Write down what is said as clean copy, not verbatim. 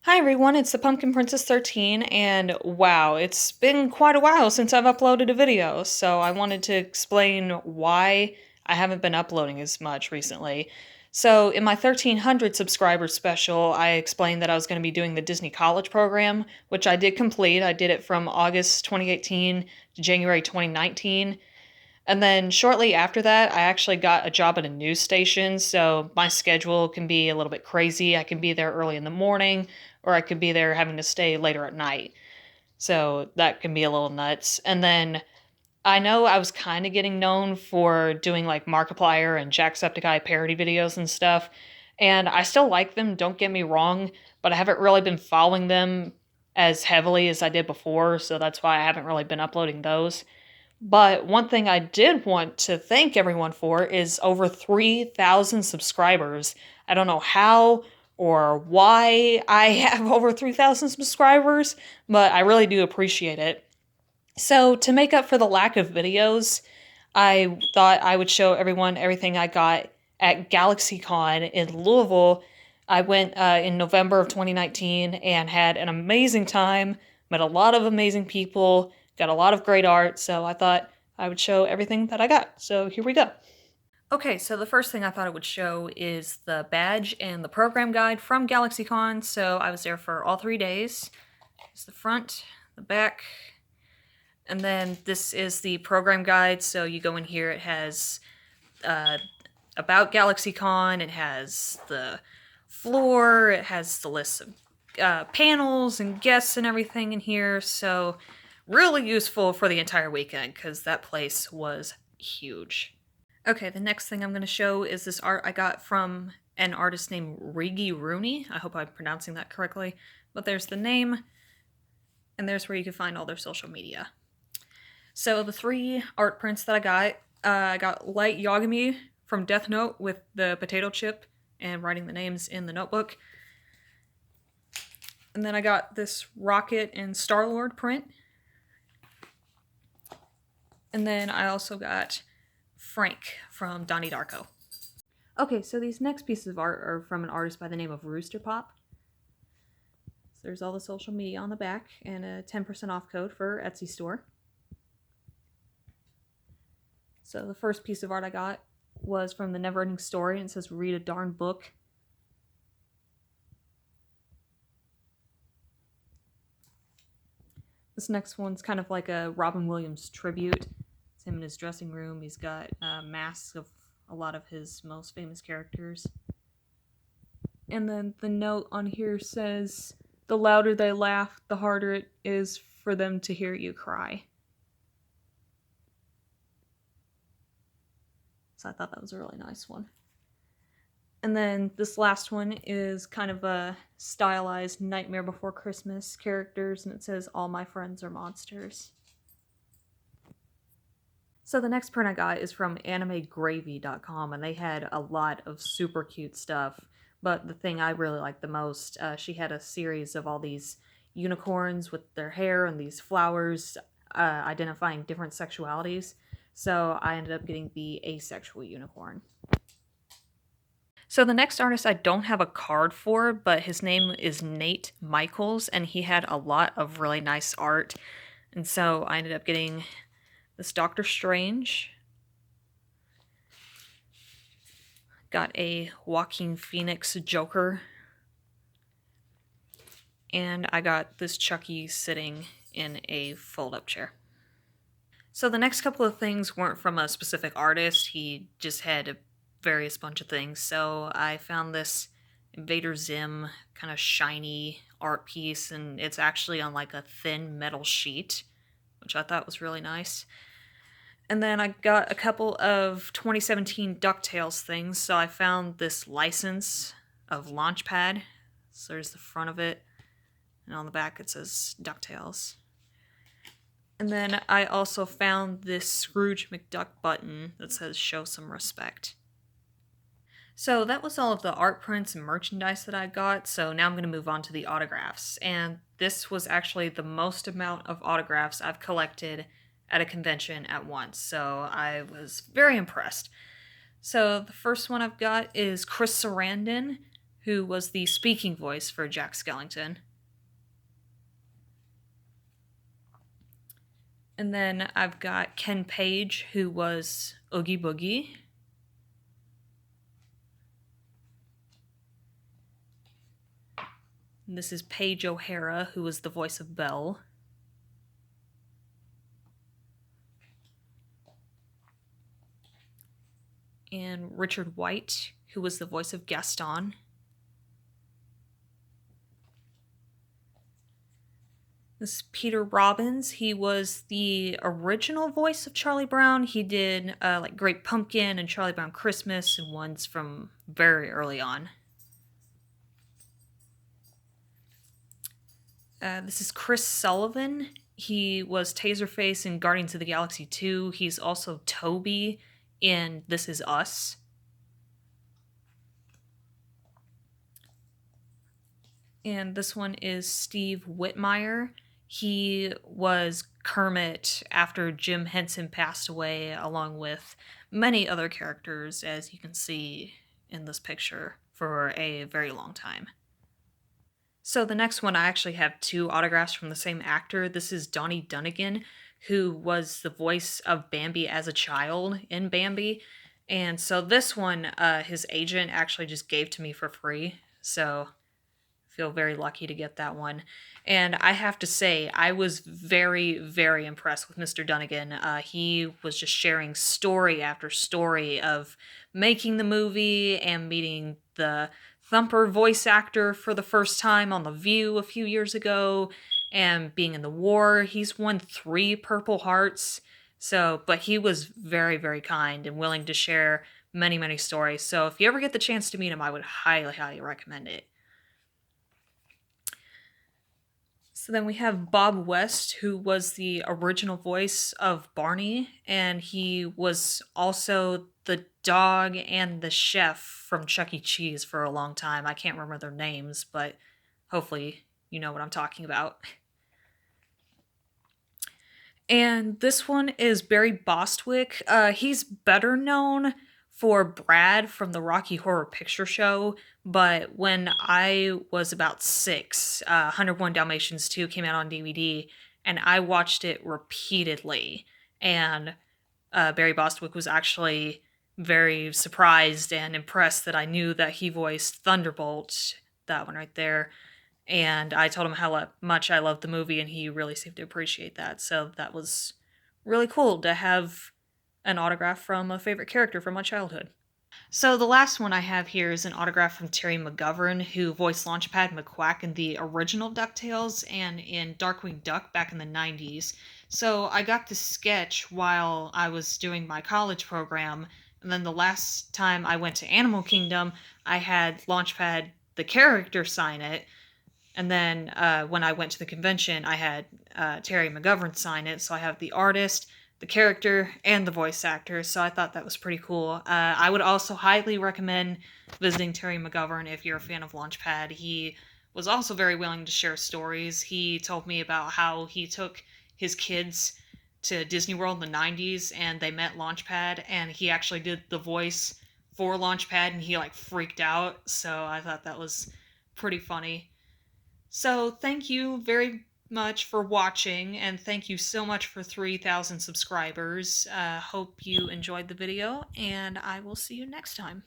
Hi everyone, it's the Pumpkin Princess 13, and wow, it's been quite a while since I've uploaded a video, so I wanted to explain why I haven't been uploading as much recently. So, in my 1300 subscriber special, I explained that I was going to be doing the Disney College program, which I did complete. I did it from August 2018 to January 2019. And then shortly after that, I actually got a job at a news station, so my schedule can be a little bit crazy. I can be there early in the morning, or I could be there having to stay later at night. So that can be a little nuts. And then I know I was kind of getting known for doing like Markiplier and Jacksepticeye parody videos and stuff, and I still like them, don't get me wrong, but I haven't really been following them as heavily as I did before, so that's why I haven't really been uploading those. But one thing I did want to thank everyone for is over 3,000 subscribers. I don't know how or why I have over 3,000 subscribers, but I really do appreciate it. So, to make up for the lack of videos, I thought I would show everyone everything I got at GalaxyCon in Louisville. I went in November of 2019 and had an amazing time, met a lot of amazing people, got a lot of great art, so I thought I would show everything that I got. So here we go. Okay, so the first thing I thought I would show is the badge and the program guide from GalaxyCon. So I was there for all 3 days. It's the front, the back, and then this is the program guide. So you go in here, it has about GalaxyCon, it has the floor, it has the list of panels and guests and everything in here. So really useful for the entire weekend because that place was huge. Okay, the next thing I'm going to show is this art I got from an artist named Rigi Rooney. I hope I'm pronouncing that correctly. But there's the name, and there's where you can find all their social media. So the three art prints that I got Light Yagami from Death Note with the potato chip and writing the names in the notebook. And then I got this Rocket and Star-Lord print. And then I also got Frank from Donnie Darko. Okay, so these next pieces of art are from an artist by the name of Rooster Pop. So there's all the social media on the back and a 10% off code for Etsy store. So the first piece of art I got was from the Neverending Story, and it says read a darn book. This next one's kind of like a Robin Williams tribute. It's him in his dressing room. He's got masks of a lot of his most famous characters. And then the note on here says, the louder they laugh, the harder it is for them to hear you cry. So I thought that was a really nice one. And then this last one is kind of a stylized Nightmare Before Christmas characters, and it says, all my friends are monsters. So the next print I got is from animegravy.com, and they had a lot of super cute stuff. But the thing I really liked the most, she had a series of all these unicorns with their hair and these flowers identifying different sexualities. So I ended up getting the asexual unicorn. So the next artist I don't have a card for, but his name is Nate Michaels, and he had a lot of really nice art. And so I ended up getting this Doctor Strange. Got a Joaquin Phoenix Joker. And I got this Chucky sitting in a fold-up chair. So the next couple of things weren't from a specific artist. He just had a various bunch of things. So I found this Invader Zim kind of shiny art piece, and it's actually on like a thin metal sheet, which I thought was really nice. And then I got a couple of 2017 DuckTales things. So I found this license of Launchpad. So there's the front of it, and on the back it says DuckTales. And then I also found this Scrooge McDuck button that says show some respect. So that was all of the art prints and merchandise that I got, so now I'm going to move on to the autographs. And this was actually the most amount of autographs I've collected at a convention at once, so I was very impressed. So the first one I've got is Chris Sarandon. who was the speaking voice for Jack Skellington. And then I've got Ken Page, who was Oogie Boogie. And this is Paige O'Hara, who was the voice of Belle. And Richard White, who was the voice of Gaston. This is Peter Robbins. He was the original voice of Charlie Brown. He did like Great Pumpkin and Charlie Brown Christmas and ones from very early on. This is Chris Sullivan. He was Taserface in Guardians of the Galaxy 2. He's also Toby in This Is Us. And this one is Steve Whitmire. He was Kermit after Jim Henson passed away, along with many other characters, as you can see in this picture, for a very long time. So the next one, I actually have two autographs from the same actor. This is Donnie Dunnigan, who was the voice of Bambi as a child in Bambi. And so this one, his agent actually just gave to me for free. So feel very lucky to get that one. And I have to say, I was very, very impressed with Mr. Dunnigan. He was just sharing story after story of making the movie and meeting the Thumper voice actor for the first time on The View a few years ago, and being in the war. He's won 3 Purple Hearts. But he was very, very kind and willing to share many, many stories. So if you ever get the chance to meet him, I would highly, highly recommend it. So then we have Bob West, who was the original voice of Barney, and he was also the dog and the chef from Chuck E. Cheese for a long time. I can't remember their names, but hopefully you know what I'm talking about. And this one is Barry Bostwick. He's better known for Brad from the Rocky Horror Picture Show, but when I was about 6, 101 Dalmatians 2 came out on DVD, and I watched it repeatedly, and Barry Bostwick was actually very surprised and impressed that I knew that he voiced Thunderbolt, that one right there, and I told him how much I loved the movie, and he really seemed to appreciate that, so that was really cool to have an autograph from a favorite character from my childhood. So the last one I have here is an autograph from Terry McGovern, who voiced Launchpad McQuack in the original DuckTales and in Darkwing Duck back in the 90s. So I got this sketch while I was doing my college program, and then the last time I went to Animal Kingdom, I had Launchpad the character sign it, and then when I went to the convention, I had Terry McGovern sign it, so I have the artist, the character, and the voice actor, so I thought that was pretty cool. I would also highly recommend visiting Terry McGovern if you're a fan of Launchpad. He was also very willing to share stories. He told me about how he took his kids to Disney World in the 90s, and they met Launchpad, and he actually did the voice for Launchpad, and he, freaked out, so I thought that was pretty funny. So thank you very much for watching, and thank you so much for 3,000 subscribers. Hope you enjoyed the video, and I will see you next time.